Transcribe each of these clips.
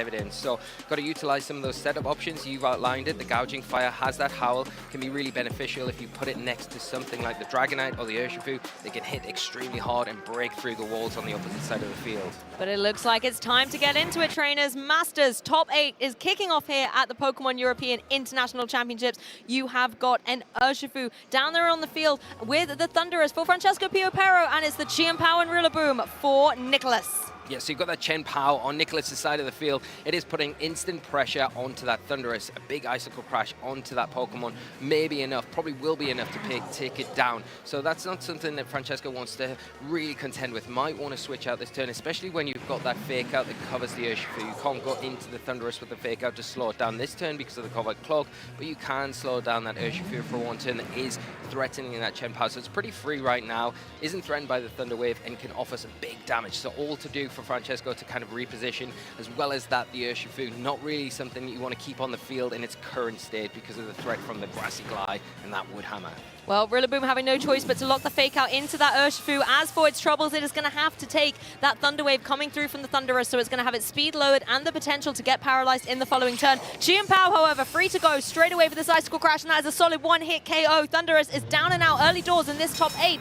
evidence. So got to utilize some of those setup options. You've outlined it. The Gouging Fire has that howl, can be really beneficial if you put it next to something like the Dragonite or the Urshifu. They can hit extremely hard and break through the walls on the opposite side of the field. But it looks like it's time to get into it, trainers. Masters top 8 is kicking off here at the Pokemon European International Championships. You have got an Urshifu down there on the field with the Thunderous for Francesco Piopero, and it's the Chien-Pao and Rillaboom for Nicholas. Yeah, so you've got that Chien-Pao on Nicholas' side of the field. It is putting instant pressure onto that Thunderous. A big Icicle Crash onto that Pokemon may be enough, probably will be enough to take it down. So that's not something that Francesco wants to really contend with. Might want to switch out this turn, especially when you've got that Fake Out that covers the Urshifu. You can't go into the Thunderous with the Fake Out to slow it down this turn because of the Covert Cloak, but you can slow down that Urshifu for one turn that is threatening that Chien-Pao. So it's pretty free right now, isn't threatened by the Thunder Wave, and can offer some big damage. So all to do for Francesco to kind of reposition, as well as that the Urshifu, not really something that you want to keep on the field in its current state because of the threat from the Grassy Glide and that Wood Hammer. Well, Rillaboom having no choice but to lock the Fake Out into that Urshifu. As for its troubles, it is going to have to take that Thunder Wave coming through from the Thunderous, so it's going to have its speed lowered and the potential to get paralyzed in the following turn. Chien-Pao, however, free to go straight away for this Icicle Crash, and that is a solid one-hit KO. Thunderous is down and out early doors in this top 8.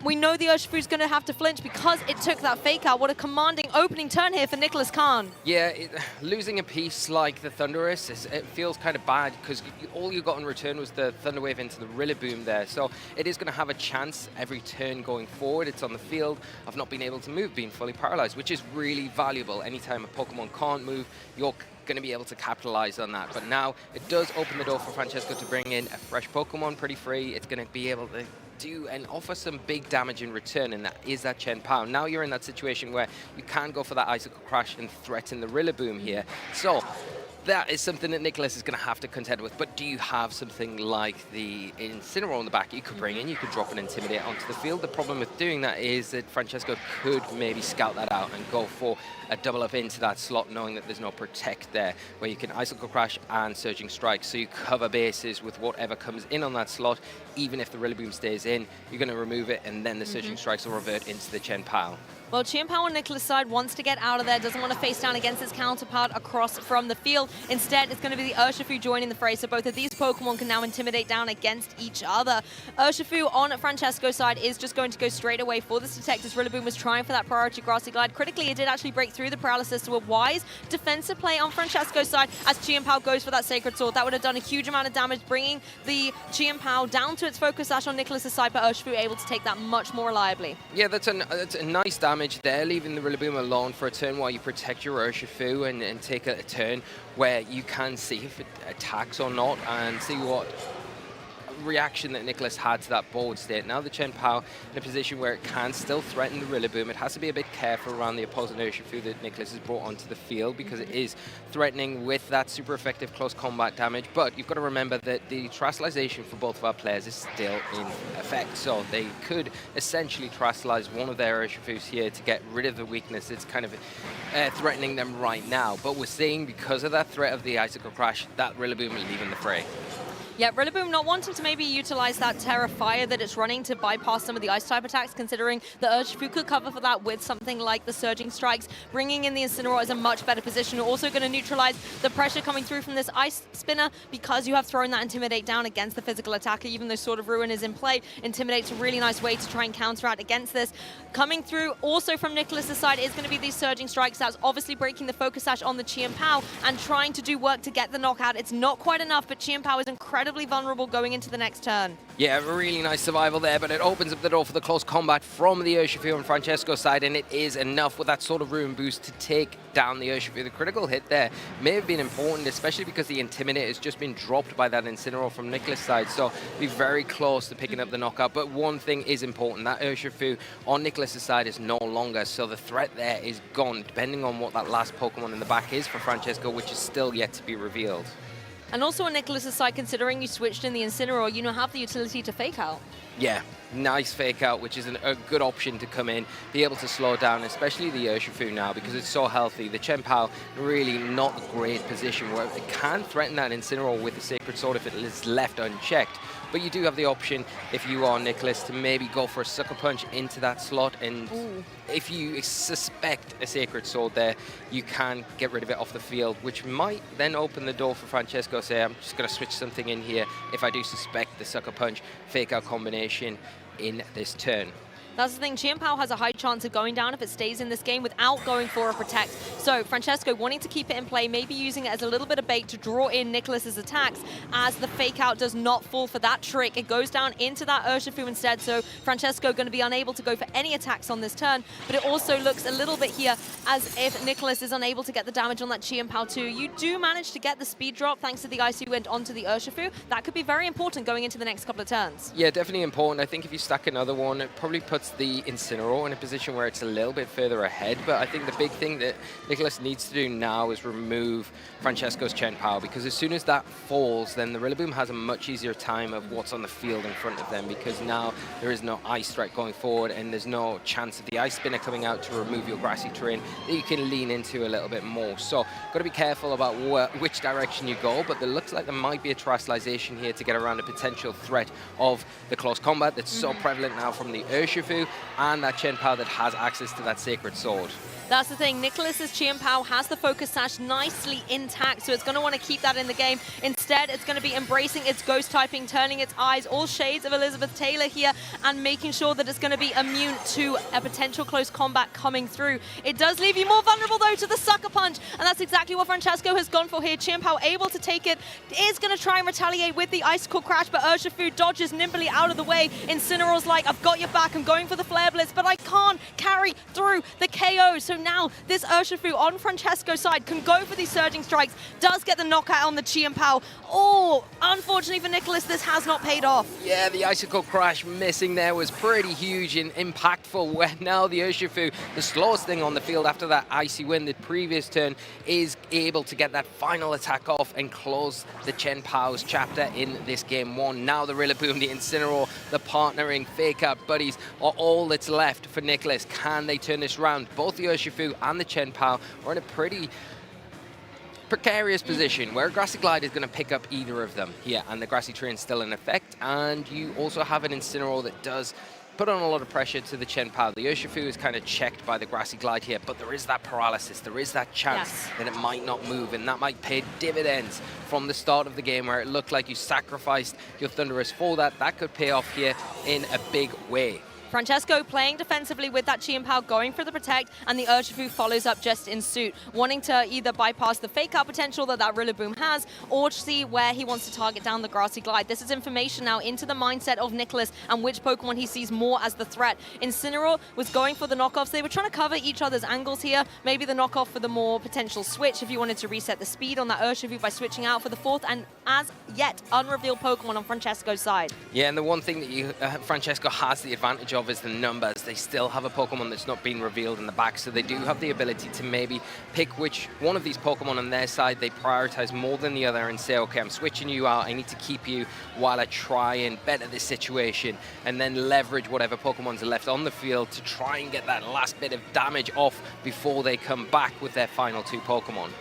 We know the Urshifu is going to have to flinch because it took that Fake Out. What a commanding opening turn here for Nicholas Khan. Yeah, losing a piece like the Thunderous, it feels kind of bad because all you got in return was the Thunder Wave into the Rillaboom there. So it is going to have a chance every turn going forward. It's on the field of not being able to move, being fully paralyzed, which is really valuable. Anytime a Pokemon can't move, you're going to be able to capitalize on that. But now it does open the door for Francesco to bring in a fresh Pokemon pretty free. It's going to be able to do and offer some big damage in return, and that is that Chien-Pao. Now you're in that situation where you can go for that Icicle Crash and threaten the Rillaboom here. So that is something that Nicholas is going to have to contend with. But do you have something like the Incineroar on the back you could bring in? You could drop an Intimidate onto the field. The problem with doing that is that Francesco could maybe scout that out and go for a double up into that slot, knowing that there's no Protect there, where you can Icicle Crash and Surging Strike. So you cover bases with whatever comes in on that slot. Even if the Rillaboom stays in, you're going to remove it, and then the Surging Strikes will revert into the Chien-Pao. Well, Chien-Pao on Nicholas' side wants to get out of there, doesn't want to face down against his counterpart across from the field. Instead, it's going to be the Urshifu joining the fray, so both of these Pokemon can now intimidate down against each other. Urshifu on Francesco's side is just going to go straight away for this Detect, as Rillaboom was trying for that priority Grassy Glide. Critically, it did actually break through the paralysis, so a wise defensive play on Francesco's side as Chien-Pao goes for that Sacred Sword. That would have done a huge amount of damage, bringing the Chien-Pao down to its Focus Sash on Nicholas' side, but Urshifu able to take that much more reliably. Yeah, that's a nice damage there, leaving the Rillaboom alone for a turn while you protect your Urshifu and take a turn where you can see if it attacks or not and see what reaction that Nicholas had to that board state. Now the Chien-Pao in a position where it can still threaten the Rillaboom. It has to be a bit careful around the opposing Urshifu that Nicholas has brought onto the field because it is threatening with that super effective close combat damage. But you've got to remember that the Terastallization for both of our players is still in effect. So they could essentially Terastallize one of their Urshifus here to get rid of the weakness. It's kind of threatening them right now. But we're seeing, because of that threat of the Icicle Crash, that Rillaboom is leaving the fray. Yeah, Rillaboom not wanting to maybe utilize that Terra Fire that it's running to bypass some of the Ice-type attacks, considering the Urshifu could cover for that with something like the Surging Strikes. Bringing in the Incineroar is a much better position. You're also going to neutralize the pressure coming through from this Ice Spinner because you have thrown that Intimidate down against the physical attacker, even though Sword of Ruin is in play. Intimidate's a really nice way to try and counteract against this. Coming through also from Nicholas' side is going to be these Surging Strikes. That's obviously breaking the Focus Sash on the Chien-Pao and trying to do work to get the knockout. It's not quite enough, but Chien-Pao is incredibly vulnerable going into the next turn. Yeah, really nice survival there, but it opens up the door for the close combat from the Urshifu on Francesco's side, and it is enough with that Sword of Ruin boost to take down the Urshifu. The critical hit there may have been important, especially because the Intimidate has just been dropped by that Incineroar from Nicholas' side, so be very close to picking up the knockout. But one thing is important, that Urshifu on Nicholas' side is no longer, so the threat there is gone, depending on what that last Pokemon in the back is for Francesco, which is still yet to be revealed. And also on Nicholas' side, considering you switched in the Incineroar, you now have the utility to Fake Out. Yeah, nice fake out, which is a good option to come in, be able to slow down, especially the Urshifu now, because it's so healthy. The Chen Pao, really not a great position where it can threaten that Incineroar with the Sacred Sword if it is left unchecked. But you do have the option, if you are Nicholas, to maybe go for a Sucker Punch into that slot. And if you suspect a Sacred Sword there, you can get rid of it off the field, which might then open the door for Francesco. Say, I'm just going to switch something in here if I do suspect the Sucker Punch fake out combination in this turn. That's the thing, Qian Pao has a high chance of going down if it stays in this game without going for a protect. So Francesco wanting to keep it in play, maybe using it as a little bit of bait to draw in Nicholas's attacks as the fake out does not fall for that trick. It goes down into that Urshifu instead, so Francesco going to be unable to go for any attacks on this turn, but it also looks a little bit here as if Nicholas is unable to get the damage on that Qian Pao too. You do manage to get the speed drop thanks to the Icy Wind onto the Urshifu. That could be very important going into the next couple of turns. Yeah, definitely important. I think if you stack another one, it probably puts the Incineroar in a position where it's a little bit further ahead, but I think the big thing that Nicholas needs to do now is remove Francesco's Chen Pao, because as soon as that falls, then the Rillaboom has a much easier time of what's on the field in front of them, because now there is no Ice Threat going forward and there's no chance of the Ice Spinner coming out to remove your grassy terrain that you can lean into a little bit more. So got to be careful about which direction you go, but it looks like there might be a terrestrialization here to get around a potential threat of the close combat that's so prevalent now from the Urshifu and that Chen Pao that has access to that Sacred Sword. That's the thing, Nicholas's Qian Pao has the Focus Sash nicely intact, so it's going to want to keep that in the game. Instead, it's going to be embracing its ghost typing, turning its eyes, all shades of Elizabeth Taylor here, and making sure that it's going to be immune to a potential close combat coming through. It does leave you more vulnerable, though, to the Sucker Punch, and that's exactly what Francesco has gone for here. Qian Pao able to take it, is going to try and retaliate with the Icicle Crash, but Urshifu dodges nimbly out of the way. Incineroar's like, I've got your back, I'm going for the Flare Blitz, but I can't carry through the KO. So now this Urshifu on Francesco's side can go for these Surging Strikes, does get the knockout on the Qian Pao. Oh, unfortunately for Nicholas, this has not paid off. Yeah, the Icicle Crash missing there was pretty huge and impactful, where now the Urshifu, the slowest thing on the field after that Icy Wind the previous turn, is able to get that final attack off and close the Chen Pao's chapter in this game one. Now the Rillaboom, the Incineroar, the partnering fake out buddies are all that's left for Nicholas. Can they turn this around? Both the Urshifu and the Chen Pao are in a pretty precarious position where a Grassy Glide is going to pick up either of them here, and the Grassy Terrain still in effect, and you also have an Incineroar that does put on a lot of pressure to the Chen Pao. The Urshifu is kind of checked by the Grassy Glide here, but there is that paralysis, there is that chance that it might not move, and that might pay dividends from the start of the game where it looked like you sacrificed your Thunderous for that. That could pay off here in a big way. Francesco playing defensively with that Qian Pao, going for the protect, and the Urshifu follows up just in suit, wanting to either bypass the fake out potential that Rillaboom has, or see where he wants to target down the Grassy Glide. This is information now into the mindset of Nicholas and which Pokemon he sees more as the threat. Incineroar was going for the knockoffs. They were trying to cover each other's angles here. Maybe the knockoff for the more potential switch if you wanted to reset the speed on that Urshifu by switching out for the fourth and as yet unrevealed Pokemon on Francesco's side. Yeah, and the one thing that Francesco has the advantage of is the numbers. They still have a Pokemon that's not been revealed in the back, so they do have the ability to maybe pick which one of these Pokemon on their side they prioritize more than the other and say, okay, I'm switching you out, I need to keep you while I try and better this situation, and then leverage whatever Pokemons are left on the field to try and get that last bit of damage off before they come back with their final two Pokemon.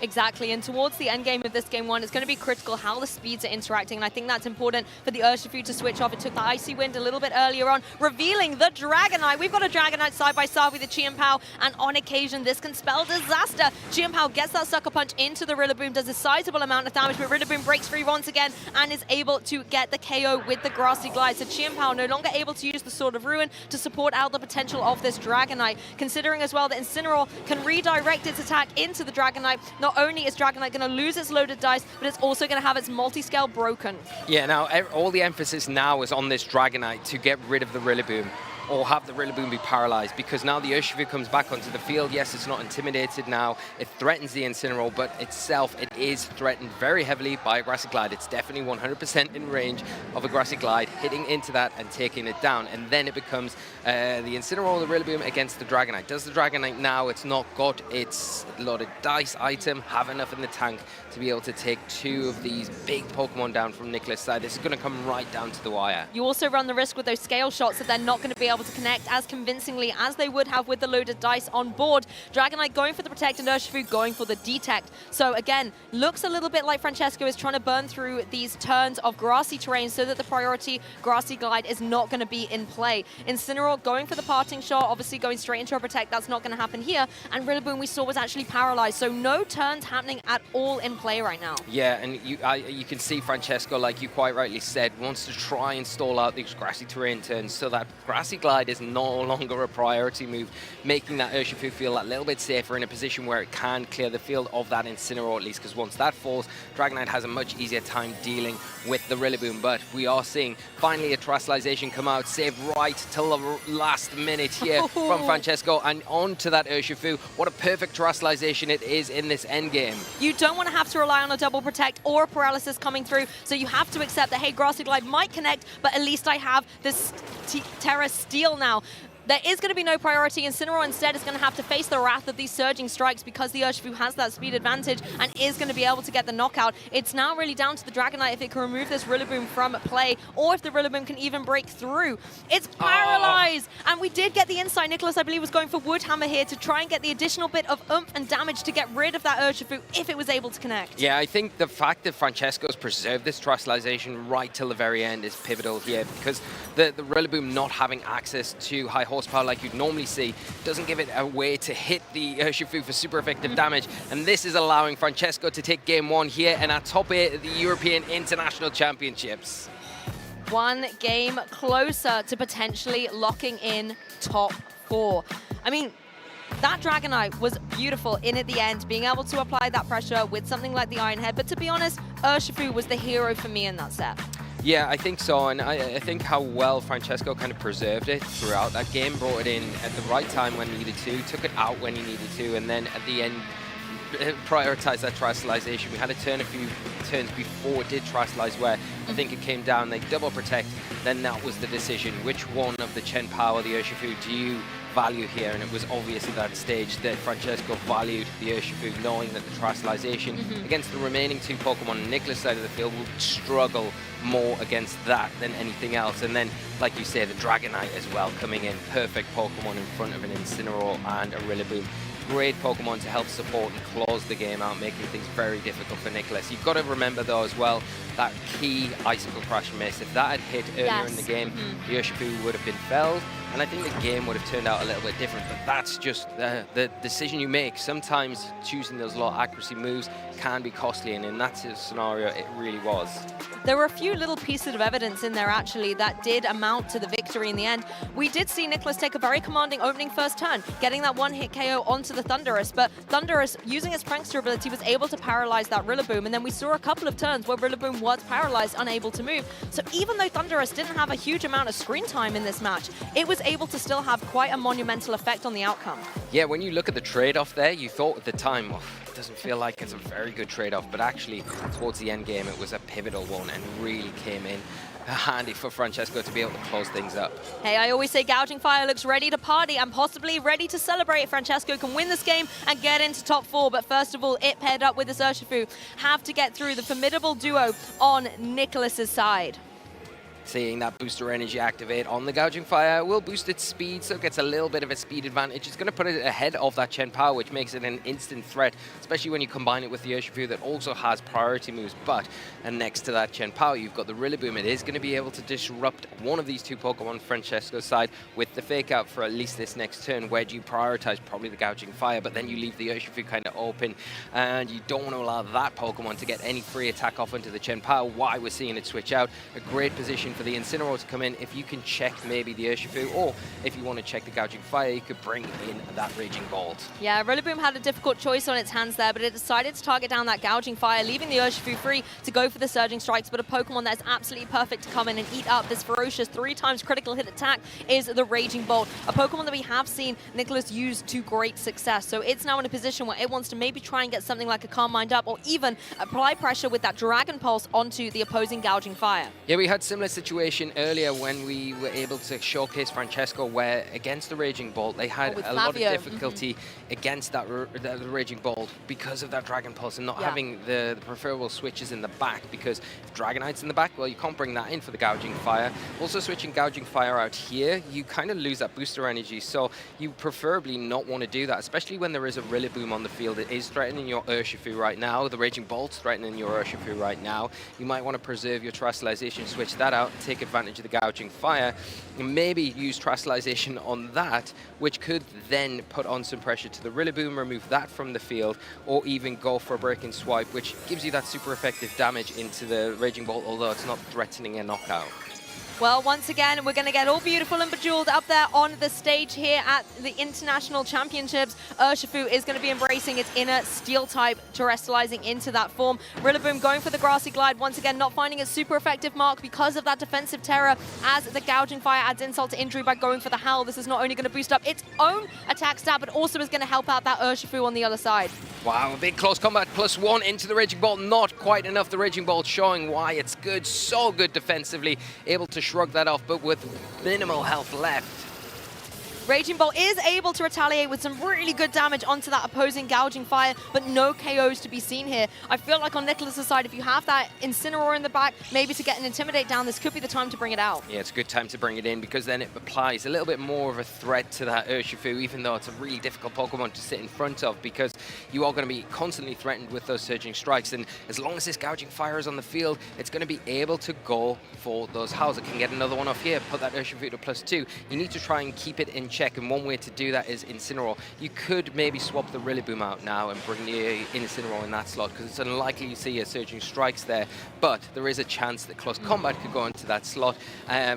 Exactly, and towards the end game of this game one, it's going to be critical how the speeds are interacting, and I think that's important for the Urshifu to switch off. It took the Icy Wind a little bit earlier on, revealing the Dragonite. We've got a Dragonite side by side with the Qian Pao, and on occasion, this can spell disaster. Qian Pao gets that Sucker Punch into the Rillaboom, does a sizable amount of damage, but Rillaboom breaks free once again and is able to get the KO with the Grassy Glide. So Qian Pao no longer able to use the Sword of Ruin to support out the potential of this Dragonite, considering as well that Incineroar can redirect its attack into the Dragonite. Not only is Dragonite going to lose its loaded dice, but it's also going to have its multi-scale broken. Yeah, now all the emphasis now is on this Dragonite to get rid of the Rillaboom. or have the Rillaboom be paralyzed, because now the Urshifu comes back onto the field. Yes, it's not intimidated now. It threatens the Incineroar, but itself, it is threatened very heavily by a Grassy Glide. It's definitely 100% in range of a Grassy Glide, hitting into that and taking it down. And then it becomes the Incineroar, the Rillaboom against the Dragonite. Does the Dragonite now, it's not got its loaded dice item, have enough in the tank to be able to take two of these big Pokemon down from Nicholas' side? This is going to come right down to the wire. You also run the risk with those scale shots that they're not going to be able to connect as convincingly as they would have with the loaded dice on board. Dragonite going for the Protect and Urshifu going for the Detect. So again, looks a little bit like Francesco is trying to burn through these turns of grassy terrain so that the priority Grassy Glide is not going to be in play. Incineroar going for the parting shot, obviously going straight into a Protect. That's not going to happen here. And Rillaboom we saw was actually paralyzed. So no turns happening at all in play right now. Yeah, and you can see Francesco, like you quite rightly said, wants to try and stall out these grassy terrain turns so that Grassy Glide is no longer a priority move, making that Urshifu feel a little bit safer in a position where it can clear the field of that Incineroar at least, because once that falls, Dragonite has a much easier time dealing with the Rillaboom. But we are seeing finally a Terastallization come out, saved right till the last minute here from Francesco, and on to that Urshifu. What a perfect Terastallization it is in this endgame. You don't want to have to rely on a double Protect or a Paralysis coming through, so you have to accept that, hey, Grassy Glide might connect, but at least I have this Terra Steel now. There is going to be no priority. Incineroar instead is going to have to face the wrath of these surging strikes because the Urshifu has that speed advantage and is going to be able to get the knockout. It's now really down to the Dragonite if it can remove this Rillaboom from play, or if the Rillaboom can even break through. It's paralyzed! And we did get the insight. Nicholas, I believe, was going for Woodhammer here to try and get the additional bit of oomph and damage to get rid of that Urshifu if it was able to connect. Yeah, I think the fact that Francesco's preserved this Terastallization right till the very end is pivotal here, because the Rillaboom not having access to high horsepower like you'd normally see doesn't give it a way to hit the Urshifu for super effective damage, and this is allowing Francesco to take game one here in our top 8 of the European International Championships. One game closer to potentially locking in top 4. I mean, that Dragonite was beautiful in at the end, being able to apply that pressure with something like the Iron Head, but to be honest, Urshifu was the hero for me in that set. Yeah, I think so, and I think how well Francesco kind of preserved it throughout that game, brought it in at the right time when needed to, took it out when he needed to, and then at the end prioritized that Terastallization. We had a turn a few turns before it did Terastallize where I think it came down, they double Protect, then that was the decision. Which one of the Chen Power, the Urshifu, do you value here? And it was obvious at that stage that Francesco valued the Urshifu, knowing that the Terastallization against the remaining 2 Pokemon on Nicholas' side of the field would struggle more against that than anything else. And then, like you say, the Dragonite as well coming in, perfect Pokemon in front of an Incineroar and a Rillaboom. Great Pokemon to help support and close the game out, making things very difficult for Nicholas. You've got to remember though as well, that key Icicle Crash miss, if that had hit earlier in the game, the Urshifu would have been felled, and I think the game would have turned out a little bit different, but that's just the decision you make. Sometimes choosing those low accuracy moves can be costly, and in that scenario, it really was. There were a few little pieces of evidence in there, actually, that did amount to the victory in the end. We did see Nicholas take a very commanding opening first turn, getting that one-hit KO onto the Thundurus, but Thundurus, using its prankster ability, was able to paralyze that Rillaboom, and then we saw a couple of turns where Rillaboom was paralyzed, unable to move. So even though Thundurus didn't have a huge amount of screen time in this match, it was able to still have quite a monumental effect on the outcome. Yeah, when you look at the trade-off there, you thought at the time, well, it doesn't feel like it's a very good trade-off, but actually towards the end game it was a pivotal one and really came in handy for Francesco to be able to close things up. Hey, I always say Gouging Fire looks ready to party and possibly ready to celebrate. Francesco can win this game and get into top 4, but first of all, it paired up with this Urshifu have to get through the formidable duo on Nicholas's side. Seeing that booster energy activate on the Gouging Fire will boost its speed, so it gets a little bit of a speed advantage. It's going to put it ahead of that Chen Power, which makes it an instant threat, especially when you combine it with the Urshifu that also has priority moves. But and next to that Chen Power, you've got the Rillaboom. It is going to be able to disrupt one of these 2 Pokemon, Francesco's side, with the Fake Out for at least this next turn. Where do you prioritize? Probably the Gouging Fire, but then you leave the Urshifu kind of open, and you don't want to allow that Pokemon to get any free attack off into the Chen Power. Why we're seeing it switch out. A great position for the Incineroar to come in. If you can check maybe the Urshifu, or if you want to check the Gouging Fire, you could bring in that Raging Bolt. Yeah, Rillaboom had a difficult choice on its hands there, but it decided to target down that Gouging Fire, leaving the Urshifu free to go for the Surging Strikes. But a Pokemon that is absolutely perfect to come in and eat up this ferocious 3x critical hit attack is the Raging Bolt, a Pokemon that we have seen Nicholas use to great success. So it's now in a position where it wants to maybe try and get something like a Calm Mind up, or even apply pressure with that Dragon Pulse onto the opposing Gouging Fire. Yeah, we had similar situation earlier when we were able to showcase Francesco, where against the Raging Bolt, they had a lot of difficulty against that the Raging Bolt because of that Dragon Pulse and not having the preferable switches in the back, because if Dragonite's in the back, well, you can't bring that in for the Gouging Fire. Also, switching Gouging Fire out here, you kind of lose that booster energy, so you preferably not want to do that, especially when there is a Rillaboom on the field. It is threatening your Urshifu right now. The Raging Bolt's threatening your Urshifu right now. You might want to preserve your Terastallization, switch that out, take advantage of the Gouging Fire, and maybe use Terastallization on that, which could then put on some pressure to the Rillaboom, remove that from the field, or even go for a Breaking Swipe, which gives you that super effective damage into the Raging Bolt, although it's not threatening a knockout. Well, once again, we're going to get all beautiful and bejeweled up there on the stage here at the International Championships. Urshifu is going to be embracing its inner Steel type, terrestrializing into that form. Rillaboom going for the Grassy Glide, once again not finding its super effective mark because of that defensive terror, as the Gouging Fire adds insult to injury by going for the Howl. This is not only going to boost up its own attack stat, but also is going to help out that Urshifu on the other side. Wow, a big close combat, +1 into the Raging Bolt, not quite enough. The Raging Bolt showing why it's good, so good defensively, able to shrug that off, but with minimal health left. Raging Bolt is able to retaliate with some really good damage onto that opposing Gouging Fire, but no KOs to be seen here. I feel like on Nicholas's side, if you have that Incineroar in the back, maybe to get an Intimidate down, this could be the time to bring it out. Yeah, it's a good time to bring it in, because then it applies a little bit more of a threat to that Urshifu, even though it's a really difficult Pokemon to sit in front of, because you are going to be constantly threatened with those Surging Strikes, and as long as this Gouging Fire is on the field, it's going to be able to go for those Howls. It can get another one off here, put that Urshifu to +2. You need to try and keep it in check, and one way to do that is Incineroar. You could maybe swap the Rillaboom out now and bring the Incineroar in that slot, because it's unlikely you see a Surging Strikes there, but there is a chance that Close Combat could go into that slot,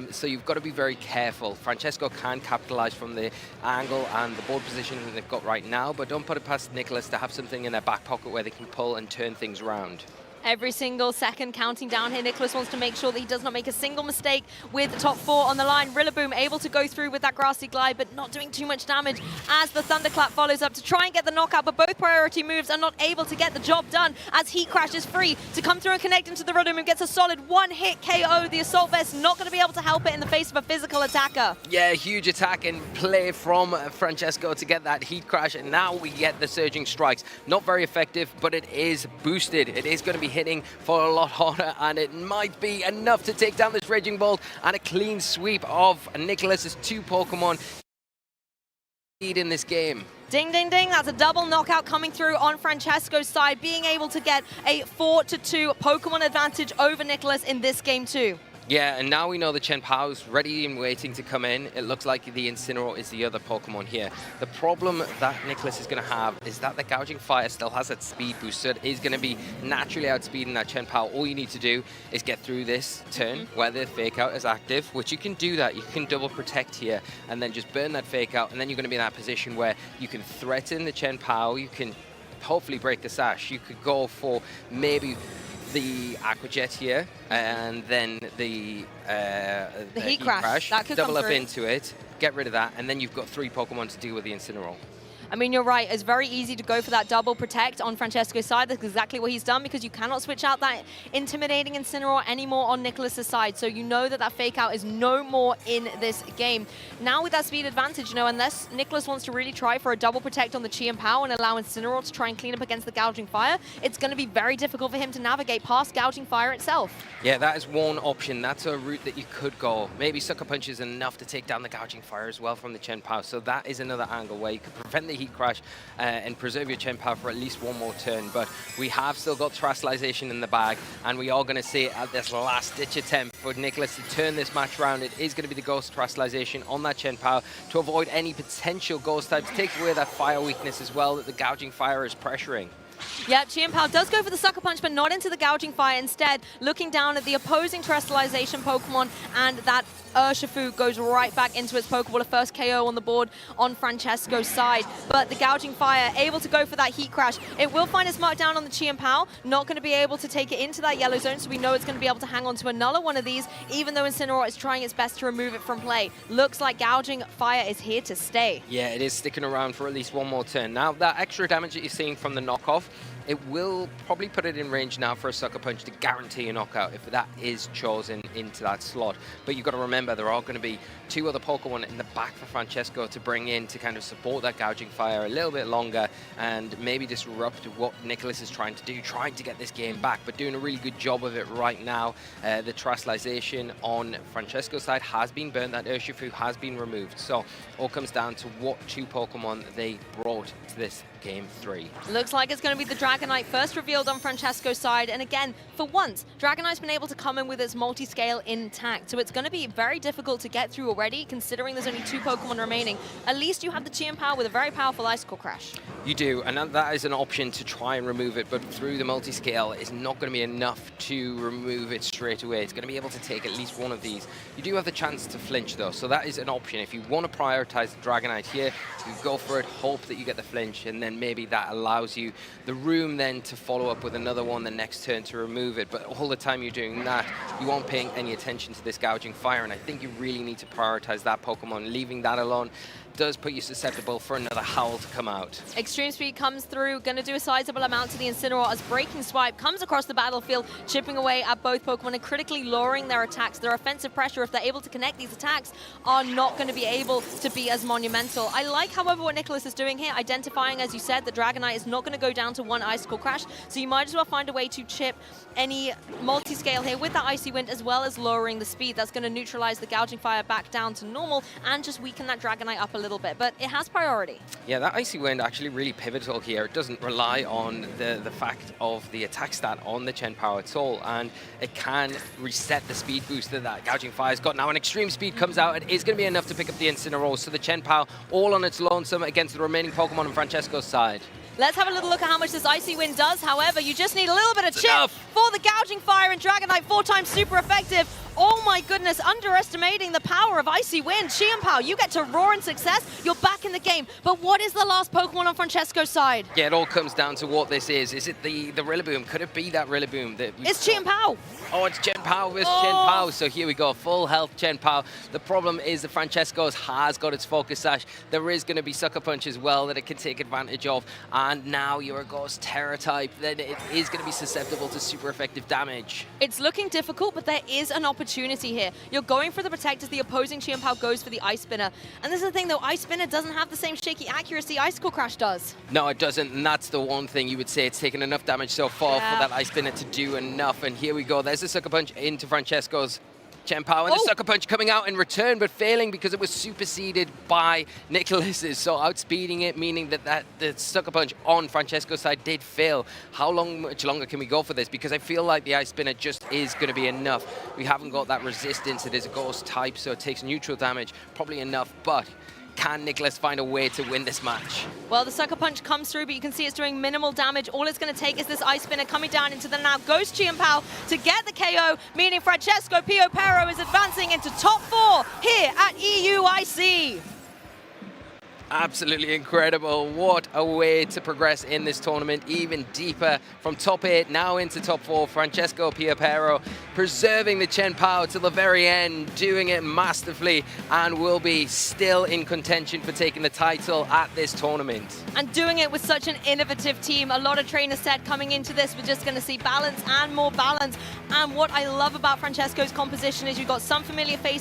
so you've got to be very careful. Francesco can capitalize from the angle and the board position that they've got right now, but don't put it past Nicholas to have something in their back pocket where they can pull and turn things around. Every single second counting down here. Nicholas wants to make sure that he does not make a single mistake with the top 4 on the line. Rillaboom able to go through with that Grassy Glide, but not doing too much damage as the Thunderclap follows up to try and get the knockout, but both priority moves are not able to get the job done, as Heat Crash is free to come through and connect into the Rillaboom and gets a solid one-hit KO. The Assault Vest not going to be able to help it in the face of a physical attacker. Yeah, huge attack and play from Francesco to get that Heat Crash, and now we get the Surging Strikes. Not very effective, but it is boosted. It is going to be hitting for a lot harder, and it might be enough to take down this Raging Bolt, and a clean sweep of Nicholas's 2 Pokemon lead in this game. Ding, ding, ding. That's a double knockout coming through on Francesco's side, being able to get a 4-2 Pokemon advantage over Nicholas in this game too. Yeah, and now we know the Chien-Pao's ready and waiting to come in. It looks like the Incineroar is the other Pokemon here. The problem that Nicholas is going to have is that the Gouging Fire still has that speed boost, so it is going to be naturally outspeeding that Chien-Pao. All you need to do is get through this turn where the Fake Out is active, which you can do that. You can double protect here and then just burn that Fake Out, and then you're going to be in that position where you can threaten the Chien-Pao, you can hopefully break the sash. You could go for maybe the Aqua Jet here, and then the Heat Crash. That could double up into it, get rid of that, and then you've got 3 Pokemon to deal with the Incineroar. I mean, you're right. It's very easy to go for that double protect on Francesco's side. That's exactly what he's done, because you cannot switch out that intimidating Incineroar anymore on Nicholas's side. So you know that that Fake Out is no more in this game. Now with that speed advantage, you know, unless Nicholas wants to really try for a double protect on the Chien-Pao and allow Incineroar to try and clean up against the Gouging Fire, it's going to be very difficult for him to navigate past Gouging Fire itself. Yeah, that is one option. That's a route that you could go. Maybe Sucker Punch is enough to take down the Gouging Fire as well from the Chien-Pao. So that is another angle where you could prevent the Heat Crash and preserve your Chien-Pao for at least one more turn. But we have still got Terastallization in the bag, and we are going to see at this last-ditch attempt for Nicholas to turn this match around. It is going to be the Ghost Terastallization on that Chien-Pao to avoid any potential Ghost types, take away that Fire weakness as well that the Gouging Fire is pressuring. Yeah, Chien-Pao does go for the Sucker Punch, but not into the Gouging Fire. Instead, looking down at the opposing Terrestrialization Pokemon, and that Urshifu goes right back into its Pokeball. A first KO on the board on Francesco's side. But the Gouging Fire able to go for that Heat Crash. It will find its mark down on the Chien-Pao. Not going to be able to take it into that yellow zone, so we know it's going to be able to hang on to another one of these, even though Incineroar is trying its best to remove it from play. Looks like Gouging Fire is here to stay. Yeah, it is sticking around for at least one more turn. Now, that extra damage that you're seeing from the knockoff, it will probably put it in range now for a Sucker Punch to guarantee a knockout if that is chosen into that slot. But you've got to remember, there are going to be two other Pokemon in the back for Francesco to bring in to kind of support that Gouging Fire a little bit longer and maybe disrupt what Nicholas is trying to do, trying to get this game back, but doing a really good job of it right now. The Terrestrialization on Francesco's side has been burnt, that Urshifu has been removed. So all comes down to what two Pokemon they brought to this Game 3. Looks like it's going to be the Dragonite first revealed on Francesco's side. And again, for once, Dragonite's been able to come in with its multi-scale intact. So it's going to be very difficult to get through already, considering there's only two Pokemon remaining. At least you have the Chien-Pao with a very powerful Icicle Crash. You do, and that is an option to try and remove it, but through the multi-scale, it's not going to be enough to remove it straight away. It's going to be able to take at least one of these. You do have the chance to flinch, though, so that is an option. If you want to prioritize the Dragonite here, you go for it, hope that you get the flinch, and then maybe that allows you the room then to follow up with another one the next turn to remove it. But all the time you're doing that, you aren't paying any attention to this Gouging Fire, and I think you really need to prioritize that Pokemon. Leaving that alone does put you susceptible for another Howl to come out. Extreme Speed comes through, going to do a sizable amount to the Incineroar as Breaking Swipe comes across the battlefield, chipping away at both Pokemon and critically lowering their attacks. Their offensive pressure, if they're able to connect these attacks, are not going to be able to be as monumental. I like, however, what Nicholas is doing here, identifying, as you said, the Dragonite is not going to go down to one Icicle Crash, so you might as well find a way to chip any multi-scale here with that Icy Wind, as well as lowering the speed. That's going to neutralize the Gouging Fire back down to normal and just weaken that Dragonite up a little bit, but it has priority. Yeah, that Icy Wind actually really pivotal here. It doesn't rely on the fact of the attack stat on the Chien-Pao at all, and it can reset the speed boost that that Gouging Fire's got. Now, an Extreme Speed comes out, it is going to be enough to pick up the Incineroar, so the Chien-Pao all on its lonesome against the remaining Pokemon on Francesco's side. Let's have a little look at how much this Icy Wind does. However, you just need a little bit of chip for the Gouging Fire, and Dragonite 4 times super effective. Oh my goodness, underestimating the power of Icy Wind. Chien-Pao, you get to roar in success, you're back in the game. But what is the last Pokemon on Francesco's side? Yeah, it all comes down to what this is. Is it the Rillaboom? Could it be that Rillaboom? It's Chien-Pao. Oh, it's Chien-Pao with Chien-Pao. So here we go, full health Chien-Pao. The problem is that Francesco's has got its Focus Sash. There is going to be Sucker Punch as well that it can take advantage of. And now you're a Ghost Terror type, then it is going to be susceptible to super effective damage. It's looking difficult, but there is an opportunity here. You're going for the Protect as the opposing Chien-Pao goes for the Ice Spinner. And this is the thing, though, Ice Spinner doesn't have the same shaky accuracy Icicle Crash does. No, it doesn't, and that's the one thing you would say. It's taken enough damage so far for that Ice Spinner to do enough. And here we go. There's a Sucker Punch into Francesco's Chien-Pao, and the Sucker Punch coming out in return, but failing because it was superseded by Nicholas's. So outspeeding it, meaning that the Sucker Punch on Francesco's side did fail. How much longer can we go for this? Because I feel like the Ice Spinner just is going to be enough. We haven't got that resistance. It is a Ghost type, so it takes neutral damage, probably enough, but can Nicholas find a way to win this match? Well, the Sucker Punch comes through, but you can see it's doing minimal damage. All it's going to take is this Ice Spinner coming down into the now Ghost Chien-Pao to get the KO, meaning Francesco Pio Pero is advancing into top 4 here at EUIC. Absolutely incredible. What a way to progress in this tournament, even deeper from top 8 now into top 4. Francesco Pio Pero preserving the Chien-Pao till the very end, doing it masterfully, and will be still in contention for taking the title at this tournament. And doing it with such an innovative team. A lot of trainers said coming into this, we're just going to see balance and more balance. And what I love about Francesco's composition is you've got some familiar faces